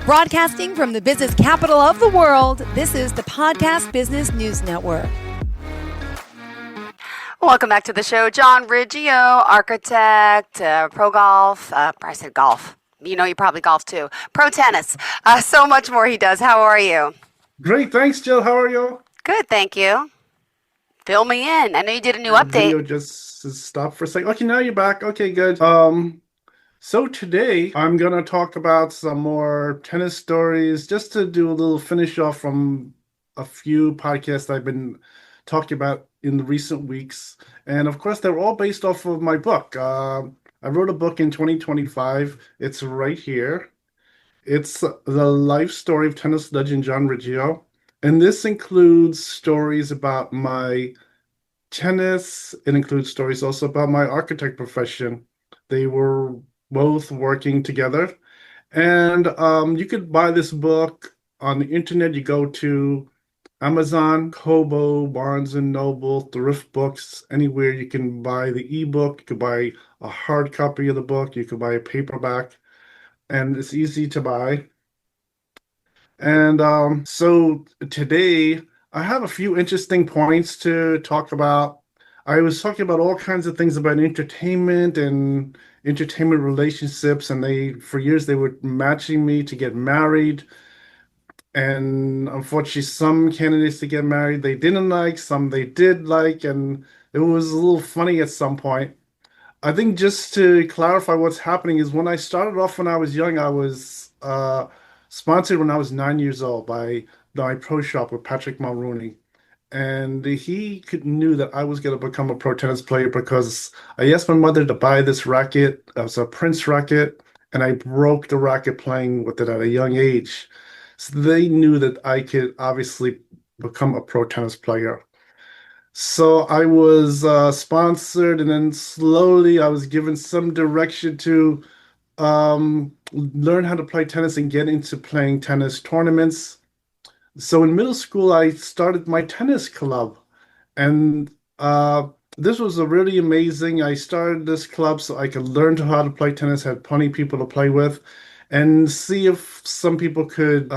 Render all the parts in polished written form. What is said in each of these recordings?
Broadcasting from the business capital of the world, this is the Podcast Business News Network. Welcome back to the show. John Riggio, architect, pro golf. I said golf. You know, you probably golf too. Pro tennis. So much more he does. How are you? Great. Thanks, Jill. How are you? Good, thank you. Fill me in. I know you did a new update. Video just stopped for a second. Okay, now you're back. Okay, good. So today I'm going to talk about some more tennis stories, just to do a little finish off from a few podcasts I've been talking about in the recent weeks. And of course, they're all based off of my book. I wrote a book in 2025. It's right here. It's the life story of tennis legend John Riggio. And this includes stories about my tennis. It includes stories also about my architect profession. They were both working together. And you could buy this book on the internet. You go to Amazon, Kobo, Barnes & Noble, Thrift Books, anywhere you can buy the ebook. You could buy a hard copy of the book. You could buy a paperback. And it's easy to buy. And so today, I have a few interesting points to talk about. I was talking about all kinds of things about entertainment and entertainment relationships, and for years, they were matching me to get married. And unfortunately, some candidates to get married they didn't like, some they did like, and it was a little funny at some point. I think just to clarify what's happening is when I started off when I was young, I was sponsored when I was 9 years old by my pro shop with Patrick Mulrooney. And he knew that I was going to become a pro tennis player because I asked my mother to buy this racket. It was a Prince racket, and I broke the racket playing with it at a young age. So they knew that I could obviously become a pro tennis player. So I was sponsored, and then slowly I was given some direction to learn how to play tennis and get into playing tennis tournaments. So in middle school, I started my tennis club, and this was a really amazing. I started this club so I could learn how to play tennis, had plenty of people to play with, and see if some people could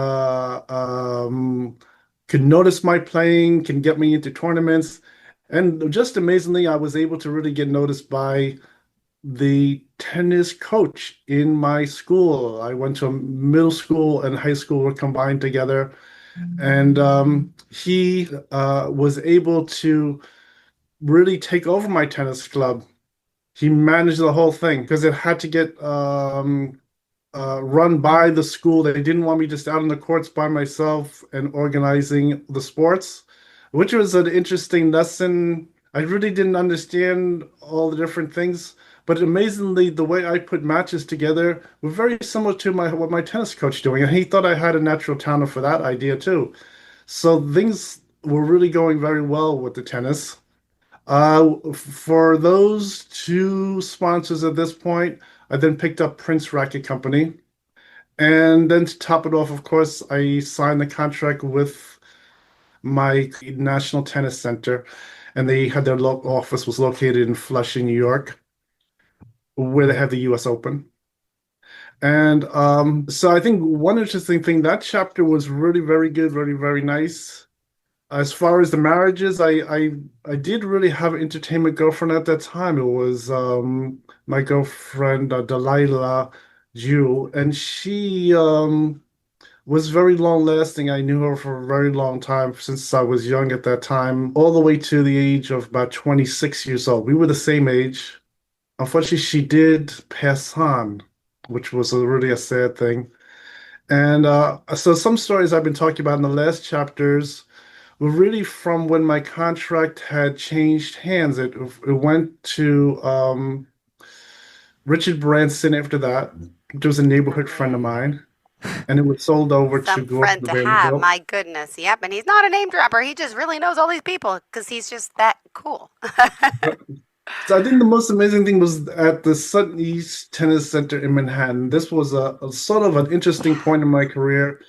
notice my playing, can get me into tournaments. And just amazingly, I was able to really get noticed by the tennis coach in my school. I went to a middle school and high school were combined together. And he was able to really take over my tennis club. He managed the whole thing because it had to get run by the school. They didn't want me just out on the courts by myself and organizing the sports, which was an interesting lesson. I really didn't understand all the different things, but amazingly, the way I put matches together were very similar to what my tennis coach doing, and he thought I had a natural talent for that idea too. So things were really going very well with the tennis. For those two sponsors at this point, I then picked up Prince Racket Company. And then to top it off, of course, I signed the contract with my National Tennis Center, and they had their local office was located in Flushing, New York, where they have the U.S. Open. And so I think one interesting thing, that chapter was really very good, very, very nice. As far as the marriages, I did really have an entertainment girlfriend at that time. It was my girlfriend, Delilah Jew, and she was very long lasting. I knew her for a very long time, since I was young at that time, all the way to the age of about 26 years old. We were the same age. Unfortunately, she did pass on, which was really a sad thing. And so some stories I've been talking about in the last chapters were really from when my contract had changed hands. It went to Richard Branson after that, which was a neighborhood friend of mine. And it was sold over to Some friend to have, my goodness. Yep, and he's not a name dropper. He just really knows all these people because he's just that cool. So I think the most amazing thing was at the Sutton East Tennis Center in Manhattan. This was a sort of an interesting point in my career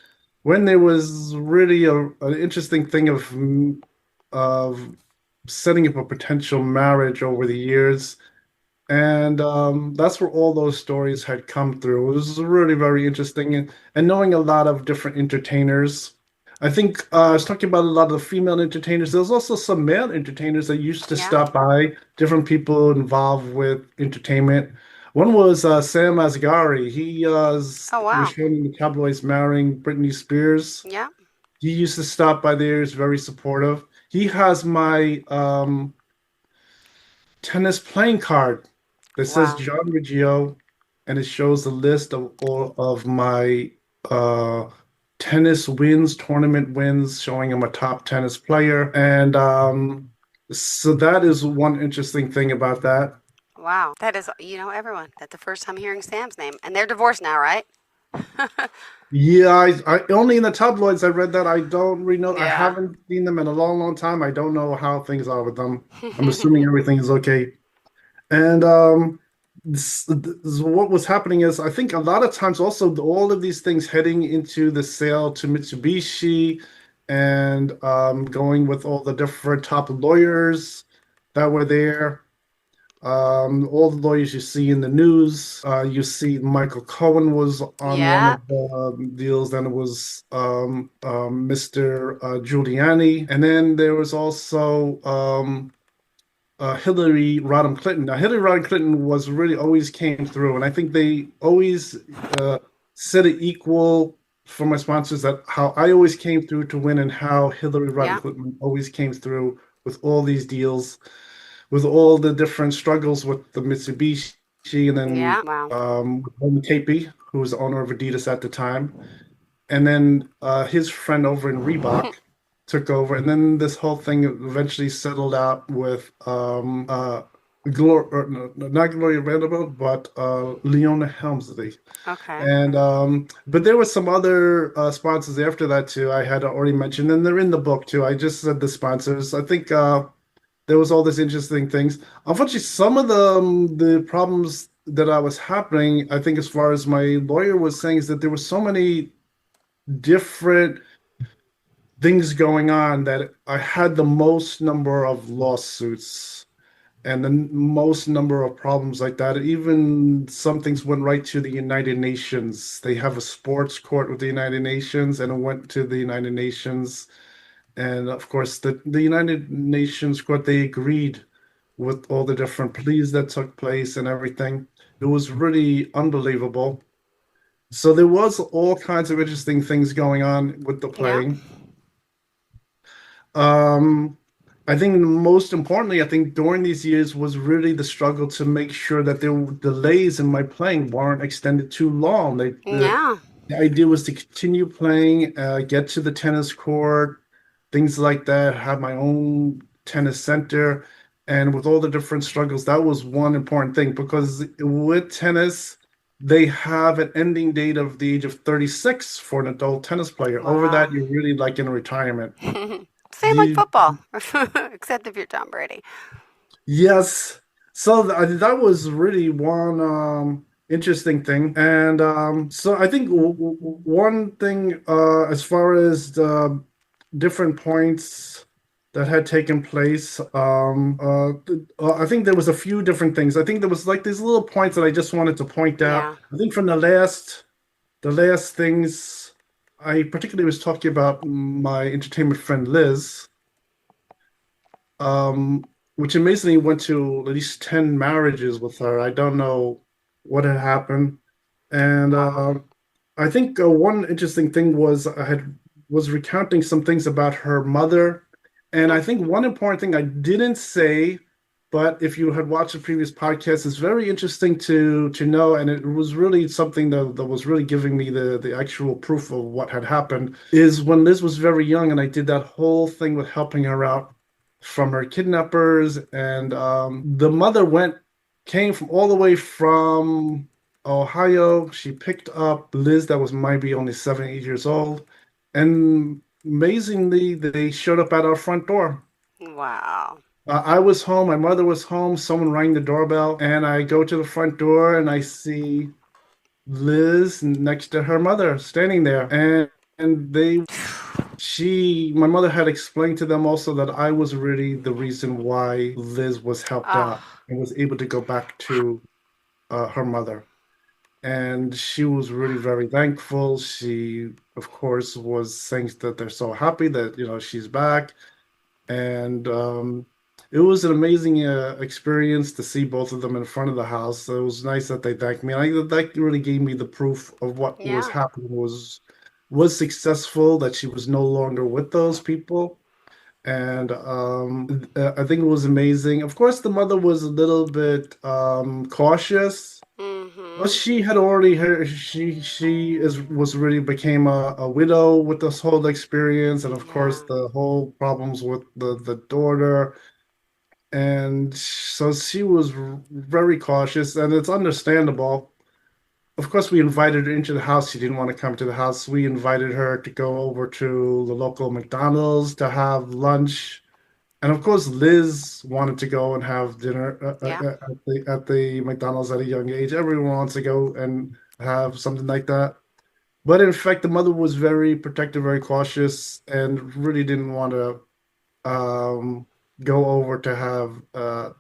when there was really an interesting thing of setting up a potential marriage over the years. And that's where all those stories had come through. It was really very interesting, and knowing a lot of different entertainers. I think I was talking about a lot of the female entertainers. There was also some male entertainers that used to Yeah. stop by, different people involved with entertainment. One was Sam Asghari. Oh, Was wow. shown in the tabloids marrying Britney Spears. Yeah. He used to stop by there. He's very supportive. He has my tennis playing card that says Wow. John Riggio, and it shows a list of all of my uh, tennis wins, tournament wins, showing I'm a top tennis player. And so that is one interesting thing about that. Wow. That is, everyone. That's the first time hearing Sam's name. And they're divorced now, right? Yeah, I only in the tabloids I read that. I don't really know. I Yeah. haven't seen them in a long, long time. I don't know how things are with them. I'm assuming everything is okay. And this what was happening is I think a lot of times also all of these things heading into the sale to Mitsubishi and going with all the different top lawyers that were there. All the lawyers you see in the news. You see Michael Cohen was on one Yeah. of the deals, then it was Mr. Giuliani, and then there was also Hillary Rodham Clinton. Now, Hillary Rodham Clinton was really always came through, and I think they always set it equal for my sponsors that how I always came through to win and how Hillary Rodham Yeah. Clinton always came through with all these deals, with all the different struggles with the Mitsubishi, and then Yeah. Wow. with Tony Tapey, who was the owner of Adidas at the time, and then his friend over in Reebok took over, and then this whole thing eventually settled out with not Gloria Vanderbilt, but Leona Helmsley. Okay. And but there were some other sponsors after that too. I had already mentioned, and they're in the book too. I just said the sponsors. I think there was all these interesting things. Unfortunately, some of the problems that I was happening, I think, as far as my lawyer was saying, is that there were so many different things going on that I had the most number of lawsuits and the most number of problems like that. Even some things went right to the United Nations. They have a sports court with the United Nations, and it went to the United Nations. And of course, the United Nations court, they agreed with all the different pleas that took place and everything. It was really unbelievable. So there was all kinds of interesting things going on with the Yeah. playing. Um, I think most importantly, I think during these years was really the struggle to make sure that there were delays in my playing weren't extended too long. Yeah. The idea was to continue playing, get to the tennis court, things like that, have my own tennis center. And with all the different struggles, that was one important thing because with tennis, they have an ending date of the age of 36 for an adult tennis player. Over that, Wow. you're really like in retirement. Same like You football, except if you're Tom Brady. Yes. So that was really one interesting thing. And so I think one thing as far as the different points that had taken place, I think there was a few different things. I think there was like these little points that I just wanted to point out. Yeah. I think from the last things I particularly was talking about my entertainment friend Liz, um, which amazingly went to at least 10 marriages with her. I don't know what had happened. And Wow. I think one interesting thing was I had was recounting some things about her mother. And I think one important thing I didn't say, but if you had watched the previous podcast, it's very interesting to know. And it was really something that was really giving me the actual proof of what had happened, is when Liz was very young and I did that whole thing with helping her out from her kidnappers. And the mother came from all the way from Ohio. She picked up Liz that was maybe only 7, 8 years old. And amazingly, they showed up at our front door. Wow. I was home, my mother was home, someone rang the doorbell, and I go to the front door and I see Liz next to her mother standing there. And my mother had explained to them also that I was really the reason why Liz was helped Oh, out and was able to go back to her mother. And she was really very thankful. She, of course, was saying that they're so happy that, she's back. And it was an amazing experience to see both of them in front of the house. So it was nice that they thanked me. And that really gave me the proof of what was yeah. happening was successful, that she was no longer with those people. And I think it was amazing. Of course, the mother was a little bit cautious. Well, Mm-hmm. she had already her she is was really became a widow with this whole experience, and of course Yeah. the whole problems with the daughter, and so she was very cautious, and it's understandable. Of course, we invited her into the house. She didn't want to come to the house. We invited her to go over to the local McDonald's to have lunch. And of course, Liz wanted to go and have dinner Yeah. at the McDonald's at a young age. Everyone wants to go and have something like that. But in fact, the mother was very protective, very cautious, and really didn't want to um, go over to have the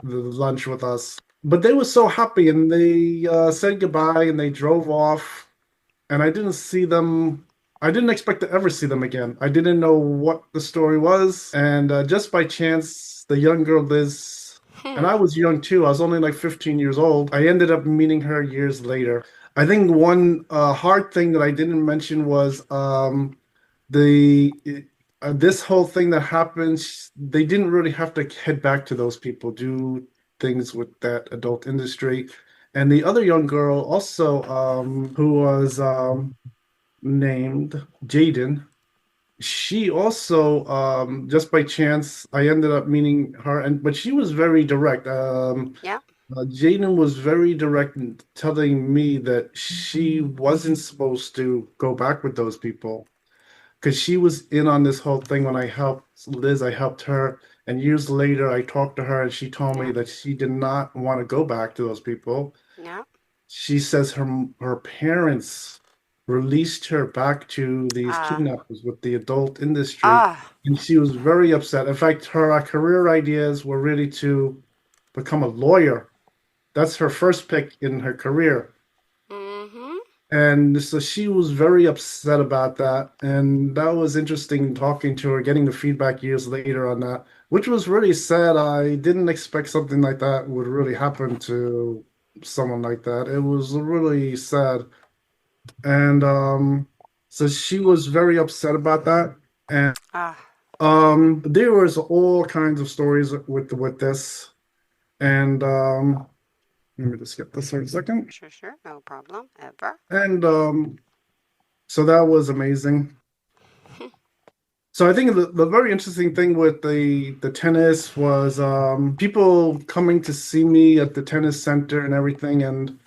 lunch with us. But they were so happy, and they said goodbye, and they drove off. And I didn't see them. I didn't expect to ever see them again. I didn't know what the story was, and just by chance, the young girl Liz, and I Hmm. was young too. I was only like 15 years old. I ended up meeting her years later. I think one hard thing that I didn't mention was the this whole thing that happened. They didn't really have to head back to those people, do things with that adult industry. And the other young girl also, who was named Jaden. She also, just by chance, I ended up meeting her, but she was very direct. Yeah. Jaden was very direct in telling me that she wasn't supposed to go back with those people because she was in on this whole thing when I helped Liz. I helped her, and years later, I talked to her, and she told me Yeah. that she did not want to go back to those people. Yeah. She says her parents released her back to these Uh, kidnappers with the adult industry, ah. and she was very upset. In fact, her career ideas were really to become a lawyer. That's her first pick in her career. Mm-hmm. And so she was very upset about that. And that was interesting talking to her, getting the feedback years later on that, which was really sad. I didn't expect something like that would really happen to someone like that. It was really sad. And so she was very upset about that. And Ah. there was all kinds of stories with this. And let me just get this for a second. Sure. Sure. No problem. Ever. And so that was amazing. So I think the very interesting thing with the tennis was people coming to see me at the tennis center and everything, and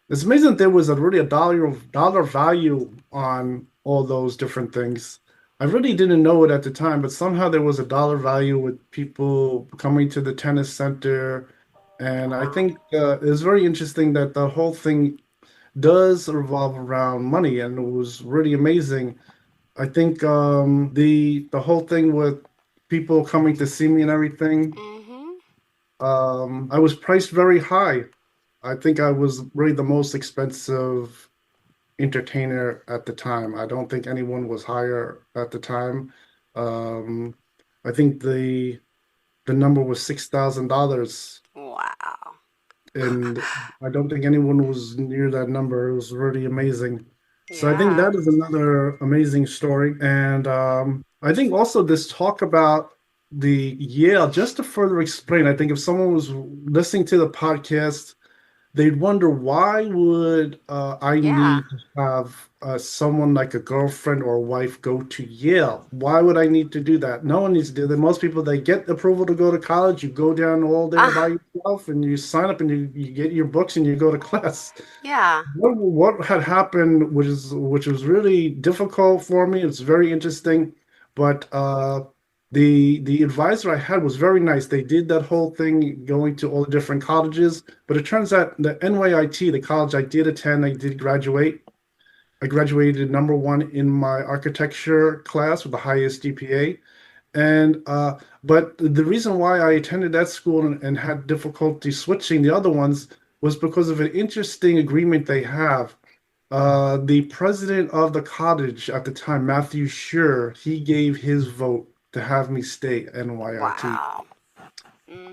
it's amazing that there was a dollar value on all those different things. I really didn't know it at the time, but somehow there was a dollar value with people coming to the tennis center, and I Wow. think it's very interesting that the whole thing does revolve around money, and it was really amazing. I think the whole thing with people coming to see me and everything, Mm-hmm. I was priced very high. I think I was really the most expensive entertainer at the time. I don't think anyone was higher at the time. Um, I think the number was $6,000, Wow. and I don't think anyone was near that number. It was really amazing. So I think Yeah. that is another amazing story. And I think also this talk about the Yale, just to further explain, I think if someone was listening to the podcast, they'd wonder why would I Yeah. need to have someone like a girlfriend or a wife go to Yale? Why would I need to do that? No one needs to do that. Most people, they get approval to go to college. You go down all there by Ah. yourself and you sign up and you get your books and you go to class. Yeah. What had happened, which was really difficult for me. It's very interesting, but the advisor I had was very nice. They did that whole thing going to all the different colleges, but it turns out the NYIT, the college I did attend, I did graduate. I graduated #1 in my architecture class with the highest GPA. And but the reason why I attended that school and had difficulty switching the other ones was because of an interesting agreement they have. The president of the college at the time, Matthew Shure, he gave his vote to have me stay at NYRT. Wow.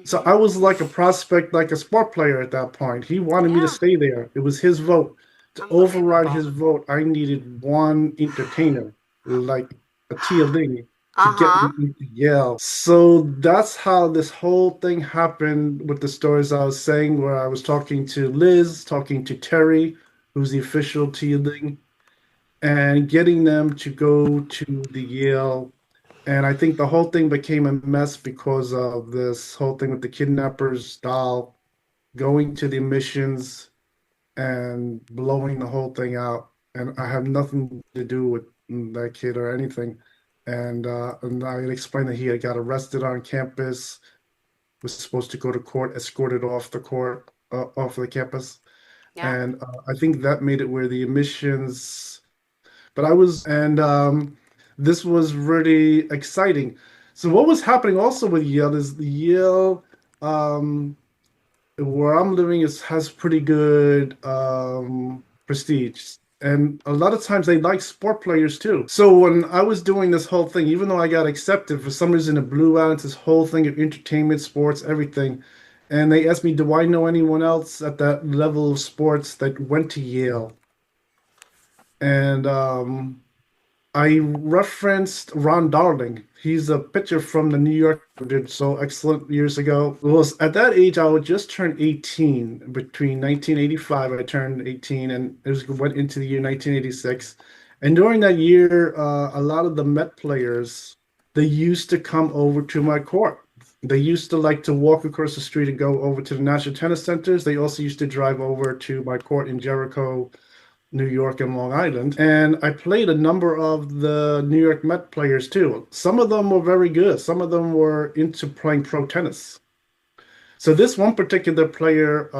So I was like a prospect, like a sport player at that point. He wanted me to Yeah. stay there. It was his vote. To override Unbelievable. his vote, I needed one entertainer, like a Tia Lee, to get Uh-huh. me into Yale. So that's how this whole thing happened with the stories I was saying, where I was talking to Liz, talking to Terry, who's the official Tia Lee, and getting them to go to the Yale. And I think the whole thing became a mess because of this whole thing with the kidnappers doll going to the missions and blowing the whole thing out. And I have nothing to do with that kid or anything. And I had explained that he had got arrested on campus, was supposed to go to court, escorted off the court, off the campus. Yeah. And I think that made it where the emissions, but I was, and this was really exciting. So what was happening also with Yale is the Yale, um, where I'm living is has pretty good prestige. And a lot of times they like sport players too. So when I was doing this whole thing, even though I got accepted, for some reason it blew out into this whole thing of entertainment, sports, everything. And they asked me, do I know anyone else at that level of sports that went to Yale? And I referenced Ron Darling. He's a pitcher from the New York who did so excellent years ago. Well, at that age, I would just turn 18. Between 1985, I turned 18, and went into the year 1986. And during that year, a lot of the Met players, they used to come over to my court. They used to like to walk across the street and go over to the National Tennis Centers. They also used to drive over to my court in Jericho, New York, and Long Island. And I played a number of the New York Met players too. Some of them were very good. Some of them were into playing pro tennis. So this one particular player,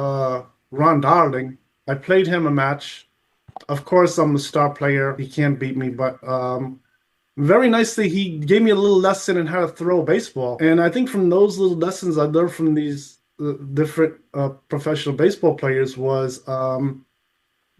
Ron Darling, I played him a match. Of course, I'm a star player. He can't beat me, but very nicely, he gave me a little lesson in how to throw a baseball. And I think from those little lessons I learned from these different professional baseball players was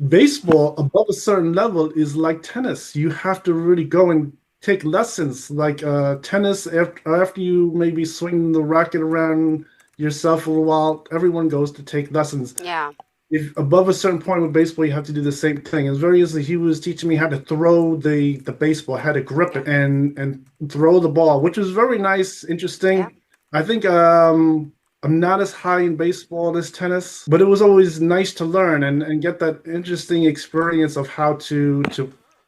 baseball above a certain level is like tennis. You have to really go and take lessons. Like tennis, after you maybe swing the racket around yourself a little while, everyone goes to take lessons. Yeah. If above a certain point with baseball, you have to do the same thing. It's very easy. He was teaching me how to throw the baseball, how to grip it and throw the ball, which was very nice, interesting. Yeah. I think I'm not as high in baseball as tennis, but it was always nice to learn and get that interesting experience of how to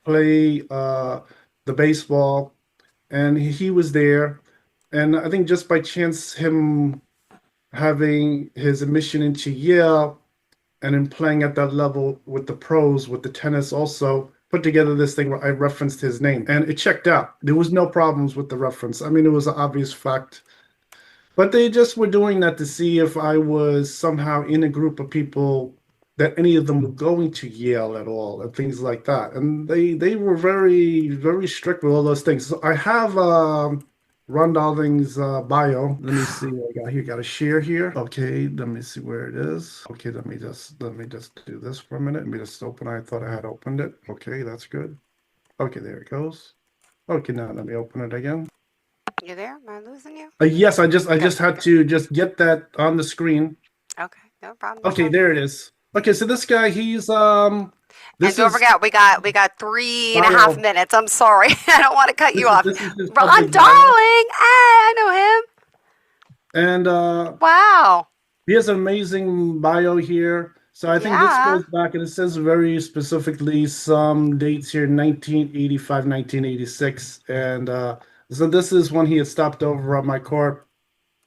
play the baseball. And he was there, and I think just by chance, him having his admission into Yale and in playing at that level with the pros, with the tennis, also put together this thing where I referenced his name, and it checked out. There was no problems with the reference. I mean, it was an obvious fact. But they just were doing that to see if I was somehow in a group of people that any of them were going to Yale at all and things like that. And they were very, very strict with all those things. So I have Ron Darling's bio. Let me see what I got here. Got a share here. Okay, let me see where it is. Okay, let me just do this for a minute. Let me just open. I thought I had opened it. Okay, that's good. Okay, there it goes. Okay, now let me open it again. You there? Am I losing you? Yes, I just had to just get that on the screen. Okay, no problem. Okay, there it is. Okay, so this guy, he's And this don't is forget, we got 3.5 bio. minutes. I'm sorry, I don't want to cut you off. This is his Ron public bio. Darling, I know him. And Wow. he has an amazing bio here. So I think this Yeah. goes back, and it says very specifically some dates here: 1985, 1986, and so this is when he had stopped over at my court,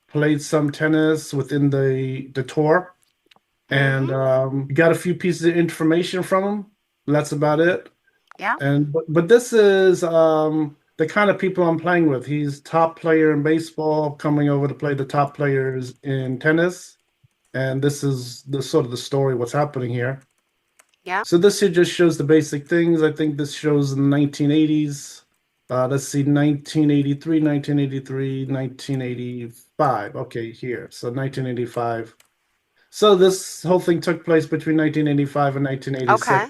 played some tennis within the tour, and got a few pieces of information from him. That's about it. Yeah. And but this is the kind of people I'm playing with. He's top player in baseball, coming over to play the top players in tennis. And this is the sort of the story, what's happening here. Yeah. So this here just shows the basic things. I think this shows in the 1980s. Let's see, 1983, 1983, 1985. Okay, here. So 1985. So this whole thing took place between 1985 and 1986. Okay.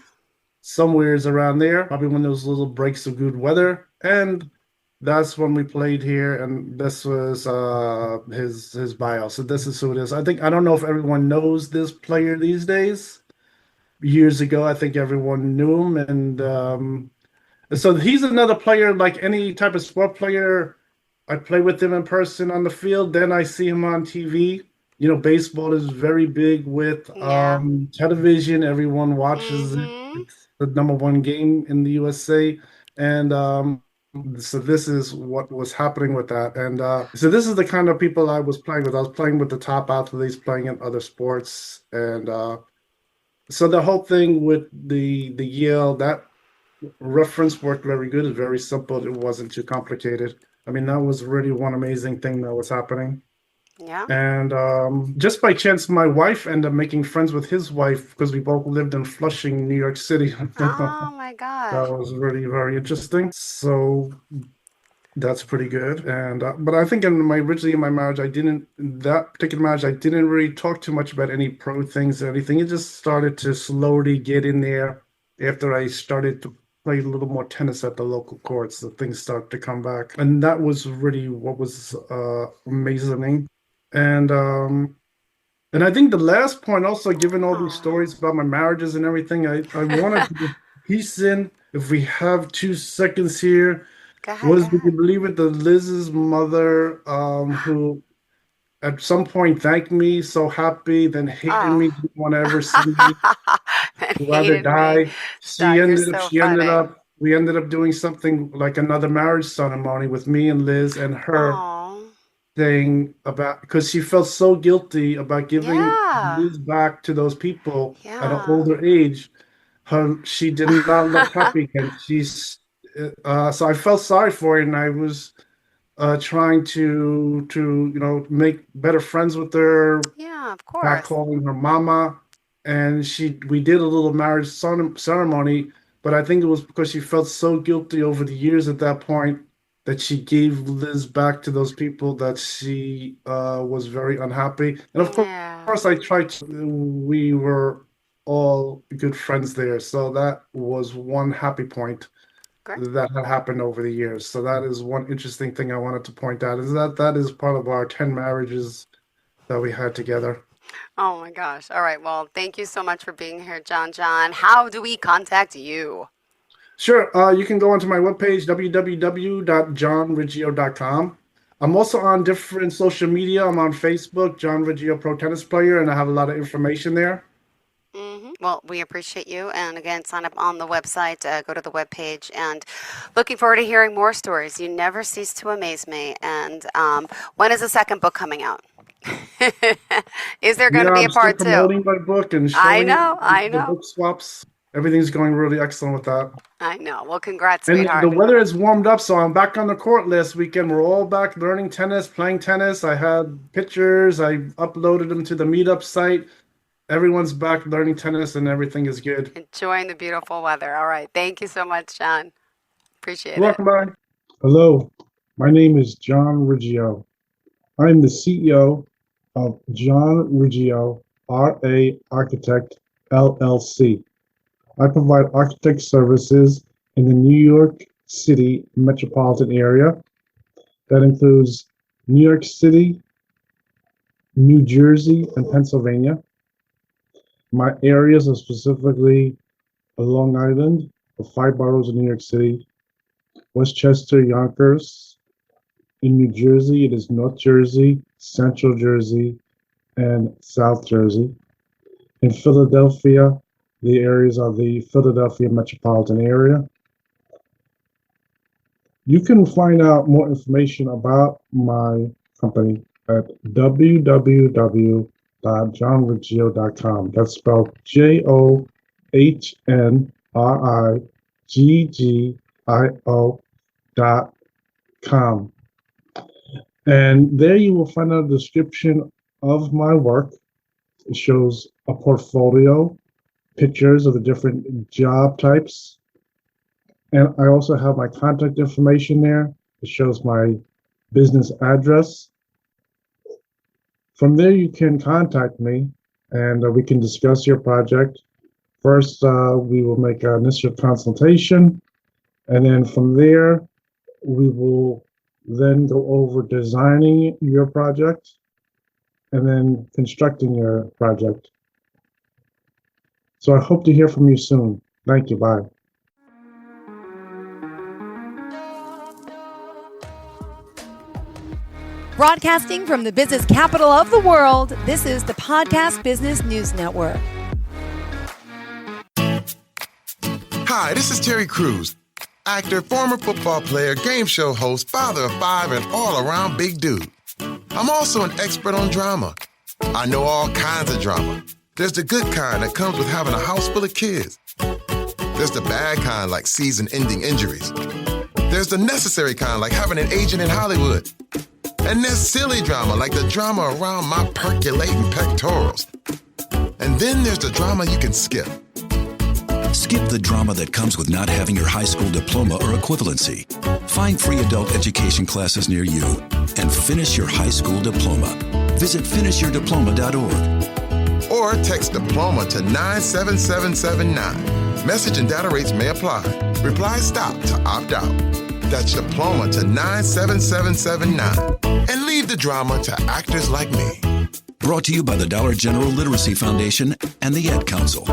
Somewhere's around there, probably when there was little breaks of good weather. And that's when we played here, and this was his bio. So this is who it is. I don't know if everyone knows this player these days. Years ago, I think everyone knew him, and so he's another player like any type of sport player. I play with him in person on the field, then I see him on TV. You know, baseball is very big with Yeah. television. Everyone watches it. Mm-hmm. It's the number one game in the USA. And so this is what was happening with that. And so this is the kind of people I was playing with. I was playing with the top athletes, playing in other sports. And so the whole thing with the Yale, that reference worked very good. It's very simple. It wasn't too complicated. I mean, that was really one amazing thing that was happening. Yeah. And just by chance, my wife ended up making friends with his wife because we both lived in Flushing, New York City. Oh my That gosh. was really very interesting. So that's pretty good. And but I think originally in my marriage, I didn't that particular marriage, I didn't really talk too much about any pro things or anything. It just started to slowly get in there after I started to play a little more tennis at the local courts. The things started to come back, and that was really what was amazing. And and I think the last point, also given all these Oh, stories about my marriages and everything, I wanted to just piece in, if we have 2 seconds here, go ahead. Go was, would you ahead. believe it, the Liz's mother, who at some point thanked me, so happy, then hated Oh. me, didn't want to ever see me, That rather hated me. die. Stop. You're so funny. We ended up doing something like another marriage ceremony with me and Liz and her, Oh. thing about because she felt so guilty about giving Yeah. Liz back to those people at an Yeah. older age. She did not look happy again. So I felt sorry for her, and I was trying to make better friends with her, Yeah, of back course. calling her mama, and we did a little marriage ceremony, but I think it was because she felt so guilty over the years at that point that she gave Liz back to those people that she was very unhappy. And of Yeah. course, I tried to, we were all good friends there. So that was one happy point Great. that had happened over the years. So that is one interesting thing I wanted to point out, is that that is part of our 10 marriages that we had together. Oh my gosh. All right. Well, thank you so much for being here, John. John, how do we contact you? Sure. You can go onto my webpage, www.johnriggio.com. I'm also on different social media. I'm on Facebook, John Riggio Pro Tennis Player, and I have a lot of information there. Well, we appreciate you. And again, sign up on the website, go to the webpage, and looking forward to hearing more stories. You never cease to amaze me. And when is the second book coming out? Is there going Yeah, to be I'm a still part two? promoting my book and I showing it, know. I the know. book swaps. Everything's going really excellent with that. I know. Well, congrats, And the sweetheart. weather has warmed up, so I'm back on the court last weekend. We're all back learning tennis, playing tennis. I had pictures. I uploaded them to the meetup site. Everyone's back learning tennis, and everything is good. Enjoying the beautiful weather. All right. Thank you so much, John. Appreciate You're it. welcome, bye. Hello, my name is John Riggio. I'm the CEO of John Riggio, RA Architect, LLC. I provide architect services in the New York City metropolitan area. That includes New York City, New Jersey, and Pennsylvania. My areas are specifically Long Island, the 5 boroughs of New York City, Westchester, Yonkers. In New Jersey, it is North Jersey, Central Jersey, and South Jersey. In Philadelphia, the areas are the Philadelphia metropolitan area. You can find out more information about my company at www.johnriggio.com. That's spelled JOHNRIGGIO.com. And there you will find out a description of my work. It shows a portfolio, pictures of the different job types. And I also have my contact information there. It shows my business address. From there, you can contact me and we can discuss your project. First, we will make an initial consultation. And then from there, we will then go over designing your project and then constructing your project. So I hope to hear from you soon. Thank you. Bye. Broadcasting from the business capital of the world, this is the Podcast Business News Network. Hi, this is Terry Crews, actor, former football player, game show host, father of 5, and all-around big dude. I'm also an expert on drama. I know all kinds of drama. There's the good kind that comes with having a house full of kids. There's the bad kind like season-ending injuries. There's the necessary kind like having an agent in Hollywood. And there's silly drama like the drama around my percolating pectorals. And then there's the drama you can skip. Skip the drama that comes with not having your high school diploma or equivalency. Find free adult education classes near you and finish your high school diploma. Visit finishyourdiploma.org. Or text diploma to 97779. Message and data rates may apply. Reply STOP to opt out. That's diploma to 97779. And leave the drama to actors like me. Brought to you by the Dollar General Literacy Foundation and the Ad Council.